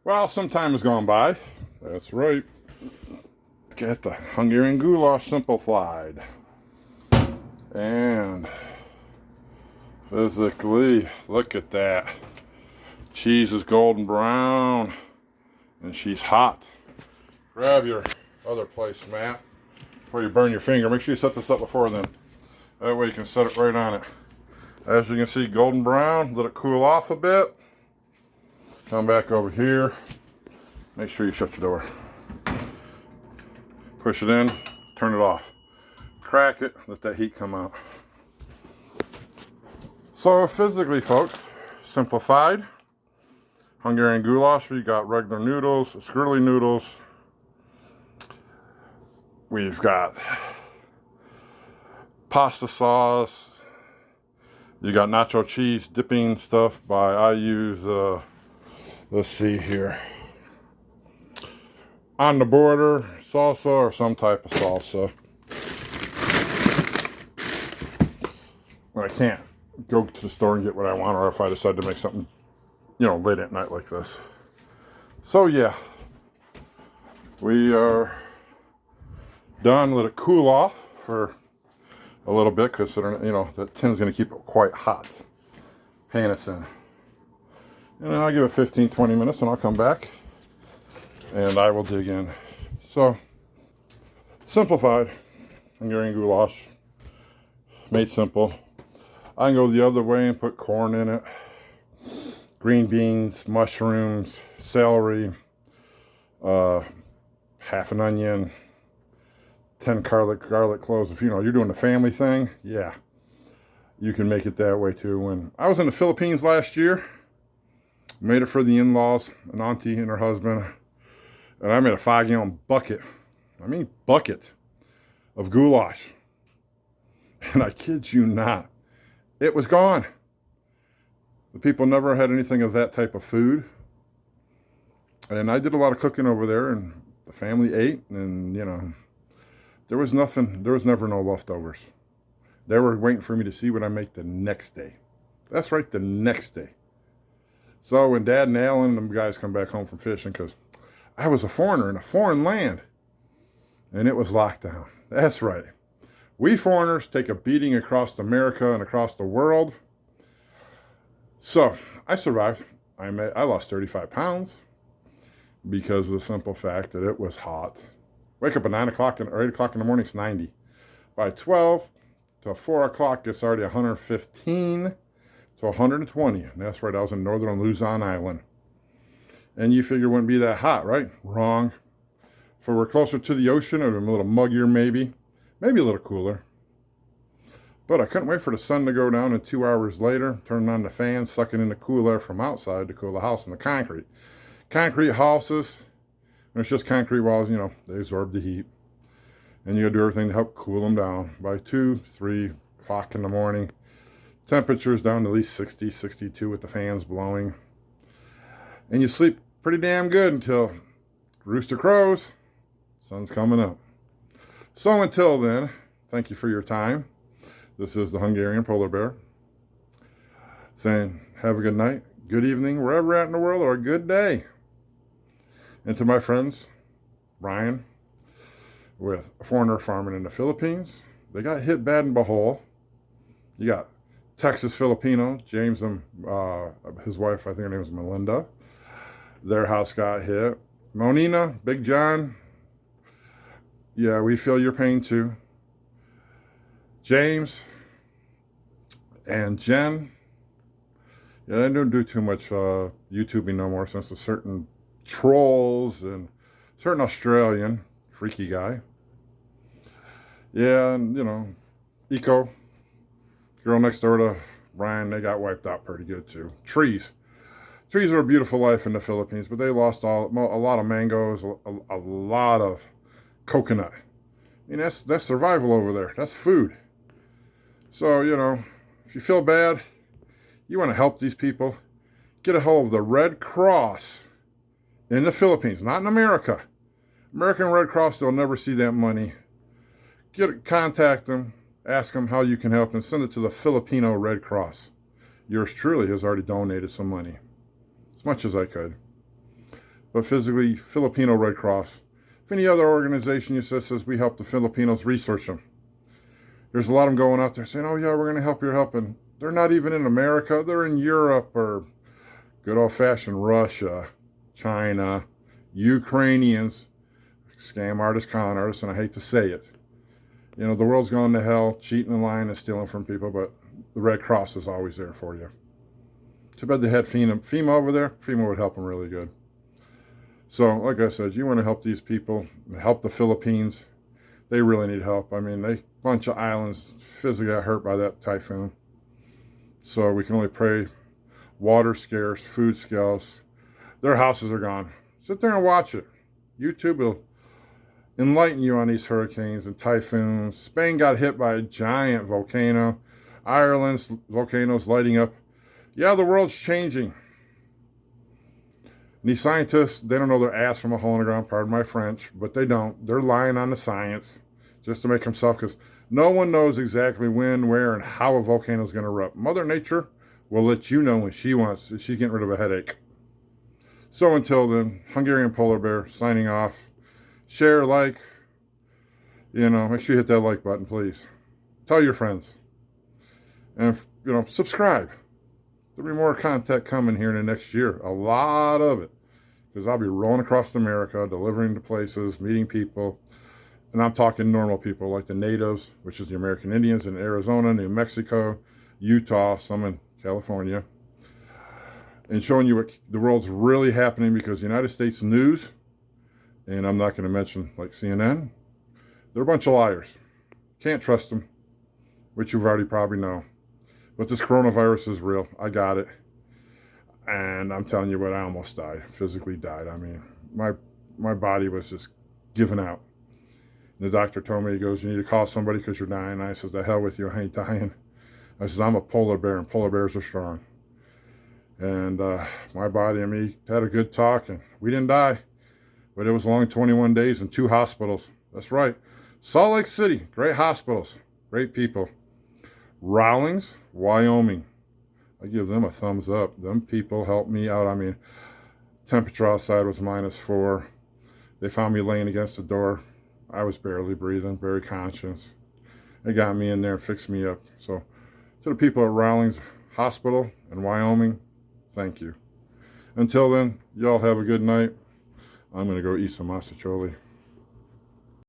Well, some time has gone by. That's right. Get the Hungarian goulash simplified. And physically, look at that. Cheese is golden brown and she's hot. Grab your other placemat before you burn your finger. Make sure you set this up before then. That way you can set it right on it. As you can see, golden brown. Let it cool off a bit. Come back over here. Make sure you shut your door. Push it in, turn it off. Crack it, let that heat come out. So physically, folks, simplified. Hungarian goulash, we got regular noodles, squirrely noodles. We've got pasta sauce. You got nacho cheese dipping stuff I use, let's see here. On the border, salsa or some type of salsa. I can't go to the store and get what I want, or if I decide to make something, late at night like this. So yeah, we are done. Let it cool off for a little bit, because that tin's going to keep it quite hot. Pan it's in. And then I'll give it 15-20 minutes and I'll come back and I will dig in. So, simplified Hungarian goulash. Made simple. I can go the other way and put corn in it. Green beans, mushrooms, celery, half an onion, 10 garlic cloves. If you're doing the family thing, yeah, you can make it that way too. When I was in the Philippines last year, made it for the in-laws, an auntie and her husband, and I made a 5-gallon bucket of goulash. And I kid you not, it was gone. The people never had anything of that type of food. And I did a lot of cooking over there, and the family ate, and there was never no leftovers. They were waiting for me to see what I make the next day. That's right, the next day. So when Dad and Alan and them guys come back home from fishing, because I was a foreigner in a foreign land, and it was locked down. That's right. We foreigners take a beating across America and across the world. So I survived. I lost 35 pounds because of the simple fact that it was hot. Wake up at 9 o'clock or 8 o'clock in the morning, it's 90. By 12 to 4 o'clock, it's already 115 to 120. And that's right, I was in northern Luzon Island. And you figure it wouldn't be that hot, right? Wrong. If we're closer to the ocean, it would be a little muggier maybe a little cooler. But I couldn't wait for the sun to go down, and 2 hours later, turning on the fan, sucking in the cool air from outside to cool the house and the concrete. Concrete houses, and it's just concrete walls, they absorb the heat. And you gotta do everything to help cool them down. By 2, 3 o'clock in the morning, temperature's down to at least 60, 62 with the fans blowing. And you sleep pretty damn good until rooster crows, sun's coming up. So until then, thank you for your time. This is the Hungarian Polar Bear saying have a good night, good evening, wherever you're at in the world, or a good day. And to my friends, Ryan, with a foreigner farming in the Philippines, they got hit bad and behold. You got Texas Filipino, James and his wife, I think her name is Melinda. Their house got hit. Monina, Big John, yeah, we feel your pain too. James and Jen, yeah, they don't do too much YouTubing no more since a certain trolls and certain Australian freaky guy. Yeah, and Eco, girl next door to Brian, they got wiped out pretty good too. Trees are a beautiful life in the Philippines, but they lost a lot of mangoes, a lot of coconut. That's survival over there. That's food. So, if you feel bad, you want to help these people, get a hold of the Red Cross in the Philippines, not in America. American Red Cross, they'll never see that money. Contact them, ask them how you can help, and send it to the Filipino Red Cross. Yours truly has already donated some money, as much as I could. but physically Filipino Red Cross. If any other organization you says we help the Filipinos, research them. There's a lot of them going out there saying, oh yeah, we're going to help, you're helping. They're not even in America, they're in Europe or good old-fashioned Russia, China, Ukrainians, scam artists, con artists, and I hate to say it. You know, the world's gone to hell, cheating and lying and stealing from people, but the Red Cross is always there for you. Too bad they had FEMA over there. FEMA would help them really good. So, like I said, you want to help these people, help the Philippines. They really need help. I mean, a bunch of islands physically got hurt by that typhoon. So we can only pray. Water scarce, food scarce. Their houses are gone. Sit there and watch it. YouTube will enlighten you on these hurricanes and typhoons. Spain got hit by a giant volcano. Ireland's volcanoes lighting up. Yeah, the world's changing. And these scientists, they don't know their ass from a hole in the ground, pardon my French, but they don't. They're lying on the science just to make themselves, because no one knows exactly when, where, and how a volcano is going to erupt. Mother Nature will let you know when she wants, if she's getting rid of a headache. So until then, Hungarian Polar Bear signing off. Share, like, make sure you hit that like button, please. Tell your friends. And, subscribe. There'll be more content coming here in the next year. A lot of it. Because I'll be rolling across America, delivering to places, meeting people. And I'm talking normal people like the natives, which is the American Indians in Arizona, New Mexico, Utah, some in California. And showing you what the world's really happening, because the United States news, and I'm not going to mention like CNN, they're a bunch of liars. Can't trust them, which you've already probably know. But this coronavirus is real. I got it. And I'm telling you what, I almost died. Physically died. I mean, my body was just giving out. And the doctor told me, he goes, you need to call somebody because you're dying. And I says, the hell with you, I ain't dying. I says, I'm a polar bear, and polar bears are strong. And my body and me had a good talk, and we didn't die. But it was long 21 days and 2 hospitals. That's right. Salt Lake City, great hospitals, great people. Rawlings, Wyoming. I give them a thumbs up. Them people helped me out. I mean, temperature outside was -4. They found me laying against the door. I was barely breathing, very conscious. They got me in there and fixed me up. So to the people at Rawlings Hospital in Wyoming, thank you. Until then, y'all have a good night. I'm going to go eat some masticholi.